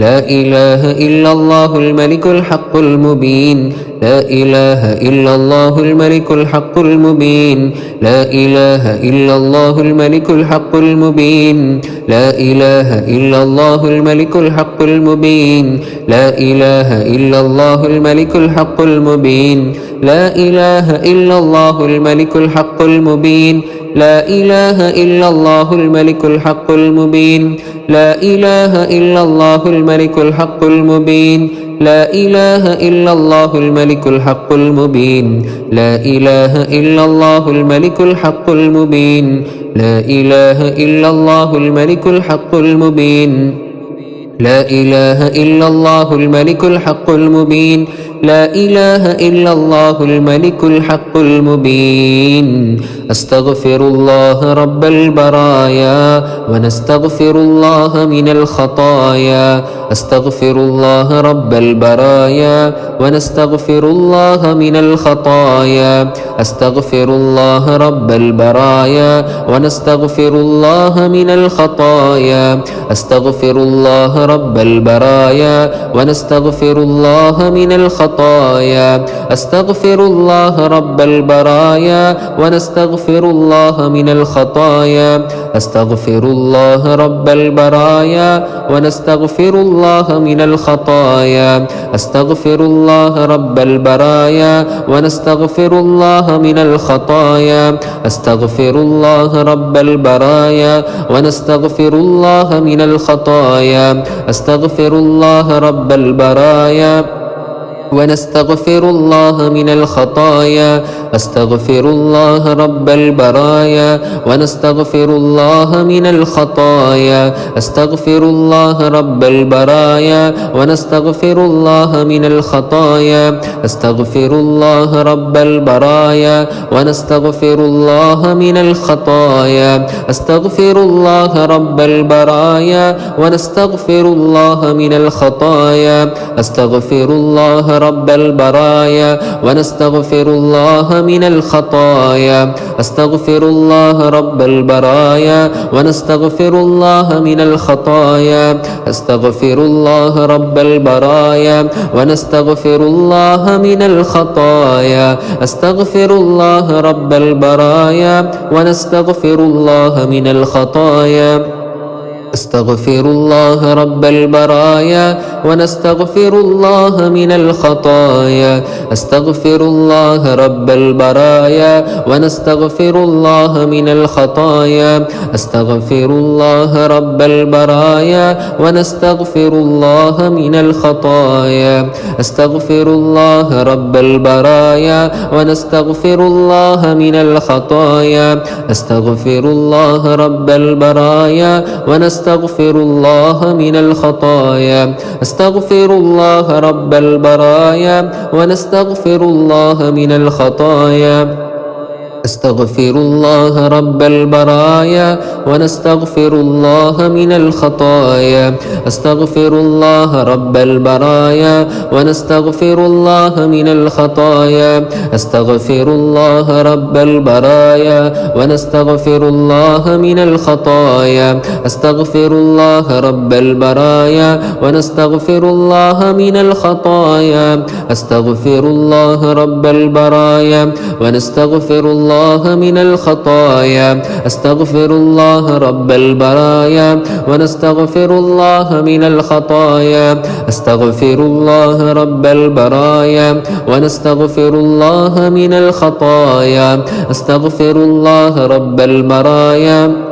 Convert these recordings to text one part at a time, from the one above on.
لا إله إلا الله الملك الحق المبين لا إله إلا الله الملك الحق المبين لا إله إلا الله الملك الحق المبين لا إله إلا الله الملك الحق المبين لا إله إلا الله الملك الحق المبين لا إله إلا الله الملك الحق المبين لا إله إلا الله الملك الحق المبين لا إله إلا الله الملك الحق المبين لا إله إلا الله الملك الحق المبين لا إله إلا الله الملك الحق المبين لا إله إلا الله الملك الحق المبين لا إله إلا الله الملك الحق المبين لا إله إلا الله الملك الحق المبين أستغفر الله رب البرايا ونستغفر الله من الخطايا أستغفر الله رب البرايا ونستغفر الله من الخطايا أستغفر الله رب البرايا ونستغفر الله من الخطايا أستغفر الله رب البرايا ونستغفر الله من الخطايا أستغفر الله رب البرايا ونستغفر الله من الخطايا أستغفر الله رب البرايا ونستغفر الله من الخطايا أستغفر الله رب البرايا ونستغفر الله من الخطايا أستغفر الله رب البرايا ونستغفر الله من الخطايا أستغفر الله رب البرايا ونستغفر الله من الخطايا أستغفر الله رب البرايا ونستغفر الله من الخطايا أستغفر الله رب البرايا ونستغفر الله من الخطايا أستغفر الله رب البرايا ونستغفر الله من الخطايا أستغفر الله رب البرايا ونستغفر الله من الخطايا أستغفر الله رب البرايا ونستغفر الله من الخطايا أستغفر الله رب البرايا ونستغفر الله من الخطايا أستغفر الله رب البرايا ونستغفر الله من الخطايا أستغفر الله رب البرايا ونستغفر الله من الخطايا أستغفر الله رب البرايا ونستغفر الله من الخطايا أستغفر الله رب البرايا ونستغفر الله من الخطايا أستغفر الله رب البرايا ونستغفر الله من الخطايا أستغفر الله رب البرايا ونستغفر الله من الخطايا أستغفر الله رب البرايا ونستغفر الله من الخطايا أستغفر الله رب البرايا ونستغفر الله من الخطايا أستغفر الله رب البرايا ونستغفر الله من الخطايا أستغفر الله رب البرايا ونستغفر الله من الخطايا أستغفر الله رب البرايا ونستغفر الله من الخطايا أستغفر الله رب البرايا ونستغفر الله من الخطايا أستغفر الله رب البرايا ونستغفر الله من الخطايا أستغفر الله رب البرايا ونستغفر الله من الخطايا أستغفر الله رب البرايا ونستغفر الله من الخطايا أستغفر الله رب البرايا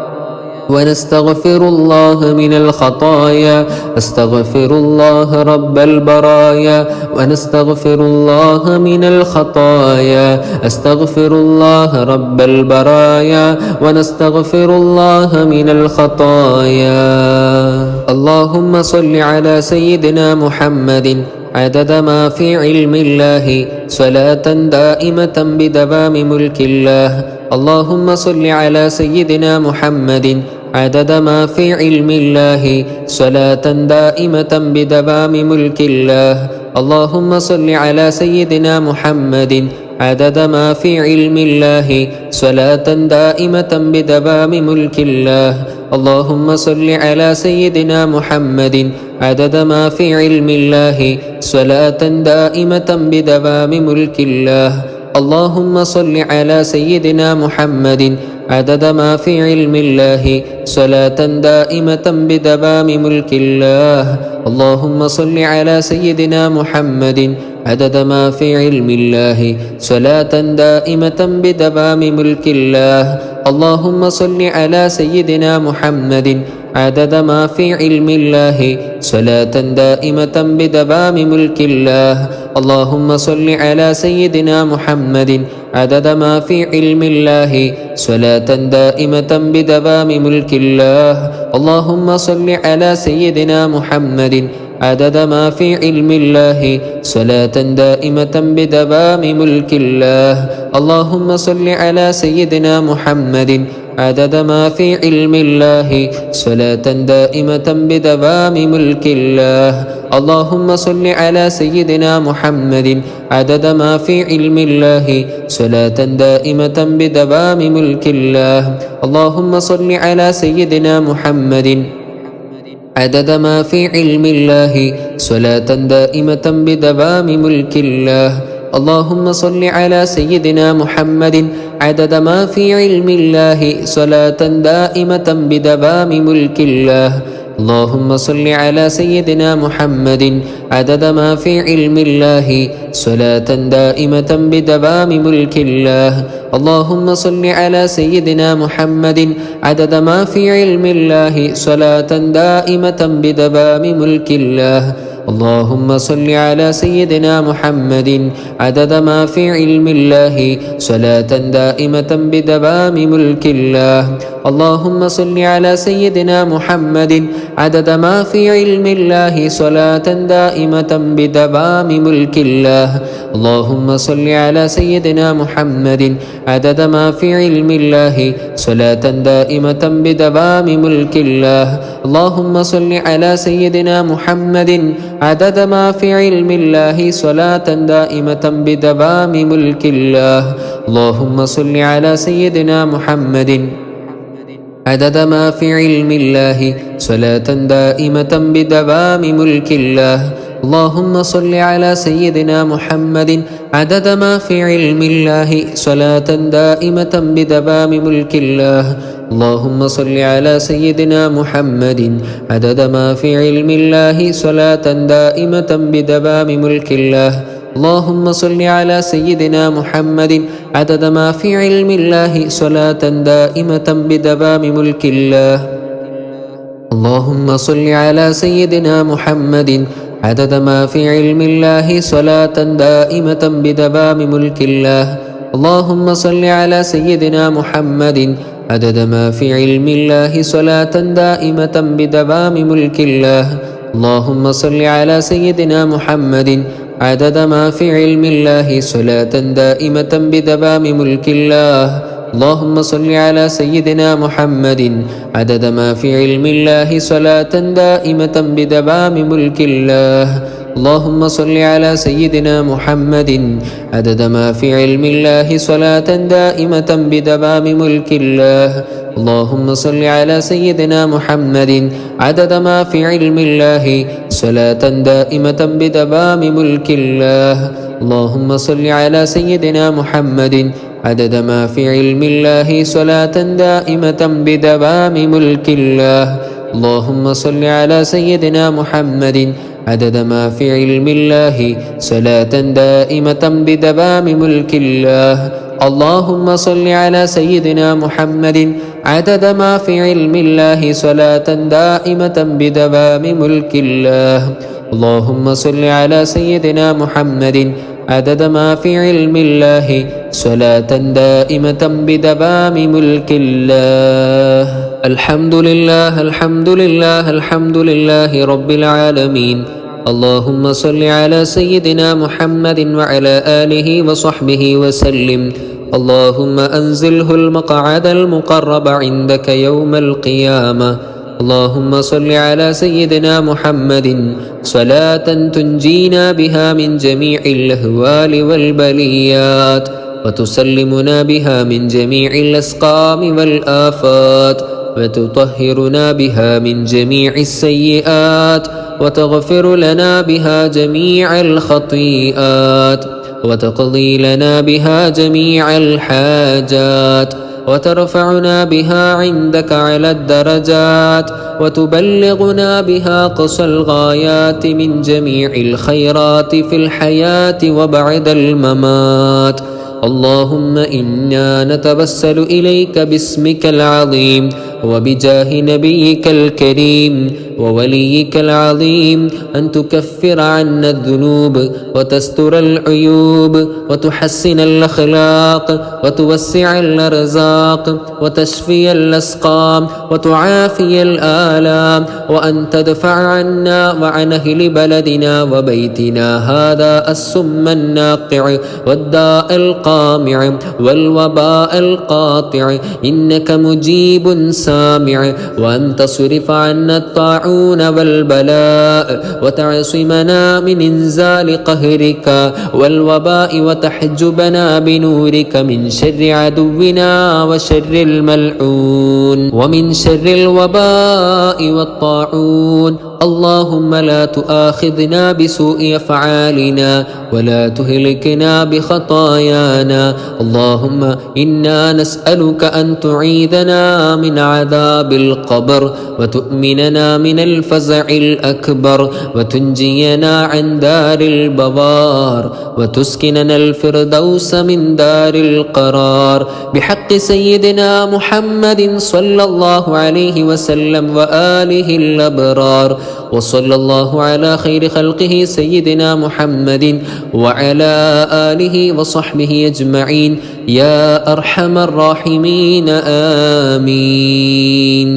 ونستغفر الله من الخطايا أستغفر الله رب البرايا ونستغفر الله من الخطايا أستغفر الله رب البرايا ونستغفر الله من الخطايا اللهم صل على سيدنا محمد عدد ما في علم الله صلاة دائمة بدوام ملك الله اللهم صل على سيدنا محمد عدد ما في علم الله صلاة دائمة بدوام ملك الله اللهم صل على سيدنا محمد عدد ما في علم الله صلاة دائمة بدوام ملك الله اللهم صل على سيدنا محمد عدد ما في علم الله صلاة دائمة بدوام ملك الله. اللهم صل على سيدنا محمد عدد ما في علم الله صلاة دائمة بدوام ملك الله. اللهم صل على سيدنا محمد عدد ما في علم الله صلاة دائمة بدوام ملك الله. اللهم صل على سيدنا محمد عدد ما في علم الله صلاة دائمة بدوام ملك الله. اللهم صل على سيدنا محمد عدد ما في علم الله صلاة دائمة بدوام ملك الله. اللهم صل على سيدنا محمد عدد ما في علم الله صلاة دائمة بدوام ملك الله. اللهم صل على سيدنا محمد عدد ما في علم الله صلاة دائمة بدوام ملك الله. اللهم صل على سيدنا محمد عدد ما في علم الله صلاة دائمة بدوام ملك الله. اللهم صل على سيدنا محمد عدد ما في علم الله صلاة دائمة بدوام ملك الله. اللهم صل على سيدنا محمد عدد ما في علم الله صلاة دائمة بدوام ملك الله. اللهم صل على سيدنا محمد عدد ما في علم الله صلاة دائمة بدوام ملك الله. اللهم صل على سيدنا محمد عدد ما في علم الله صلاة دائمة بدوام ملك الله. اللهم صل على سيدنا محمد عدد ما في علم الله صلاة دائمة بدوام ملك الله. اللهم صل على سيدنا محمد عدد ما في علم الله صلاة دائمة بدوام ملك الله. اللهم صل على سيدنا محمد عدد ما في علم الله صلاة دائمة بدوام ملك الله. اللهم صل على سيدنا محمد عدد ما في علم الله صلاة دائمة بدوام ملك الله. اللهم صل على سيدنا محمد عدد ما في علم الله صلاة دائمة بدوام ملك الله. اللهم صل على سيدنا محمد عدد ما في علم الله صلاة دائمة بدوام ملك الله. اللهم صل على سيدنا محمد عدد ما في علم الله صلاة دائمة بدوام ملك الله. اللهم صل على سيدنا محمد عدد ما في علم الله صلاة دائمة بدوام ملك الله. اللهم صل على سيدنا محمد عدد ما في علم الله صلاة دائمة بدوام ملك الله. اللهم صل على سيدنا محمد عدد ما في علم الله صلاة دائمة بدوام ملك الله. اللهم صل على سيدنا محمد عدد ما في علم الله صلاة دائمة بدوام ملك الله. اللهم صل على سيدنا محمد عدد ما في علم الله صلاة دائمة بدوام ملك الله. اللهم صل على سيدنا محمد عدد ما في علم الله صلاة دائمة بدوام ملك الله. اللهم صل على سيدنا محمد عدد ما في علم الله صلاة دائمة بدوام ملك الله. اللهم صل على سيدنا محمد عدد ما في علم الله صلاة دائمة بدوام ملك الله. اللهم صل على سيدنا محمد عدد ما في علم الله صلاة دائمة بدوام ملك الله. اللهم صل على سيدنا محمد عدد ما في علم الله صلاة دائمة بدوام ملك الله. اللهم صل على سيدنا محمد عدد ما في علم الله صلاة دائمة بدوام ملك الله. الحمد لله الحمد لله الحمد لله رب العالمين. اللهم صل على سيدنا محمد وعلى آله وصحبه وسلم. اللهم أنزله المقعد المقرب عندك يوم القيامة. اللهم صل على سيدنا محمد صلاة تنجينا بها من جميع الأهوال والبليات وتسلمنا بها من جميع الأسقام والآفات وتطهرنا بها من جميع السيئات وتغفر لنا بها جميع الخطيئات وتقضي لنا بها جميع الحاجات وترفعنا بها عندك على الدرجات وتبلغنا بها قصى الغايات من جميع الخيرات في الحياة وبعد الممات. اللهم إنا نتوسل إليك باسمك العظيم وبجاه نبيك الكريم ووليك العظيم أن تكفر عنا الذنوب وتستر العيوب وتحسن الأخلاق وتوسع الأرزاق وتشفي الأسقام وتعافي الآلام، وأن تدفع عنا وعن أهل بلدنا وبيتنا هذا السم الناقع والداء القامع والوباء القاطع، إنك مجيب سامع. وأن تصرف عنا الطاعون والبلاء وتعصمنا من إنزال قهرك والوباء وتحجبنا بنورك من شر عدونا وشر الملعون ومن شر الوباء والطاعون. اللهم لا تؤاخذنا بسوء أفعالنا ولا تهلكنا بخطايانا. اللهم إنا نسألك أن تعيذنا من عذاب القبر وتؤمننا من الفزع الأكبر وتنجينا عن دار البوار وتسكننا الفردوس من دار القرار بحق سيدنا محمد صلى الله عليه وسلم وآله الأبرار. وصلى الله على خير خلقه سيدنا محمد وعلى آله وصحبه أجمعين يا أرحم الراحمين. آمين.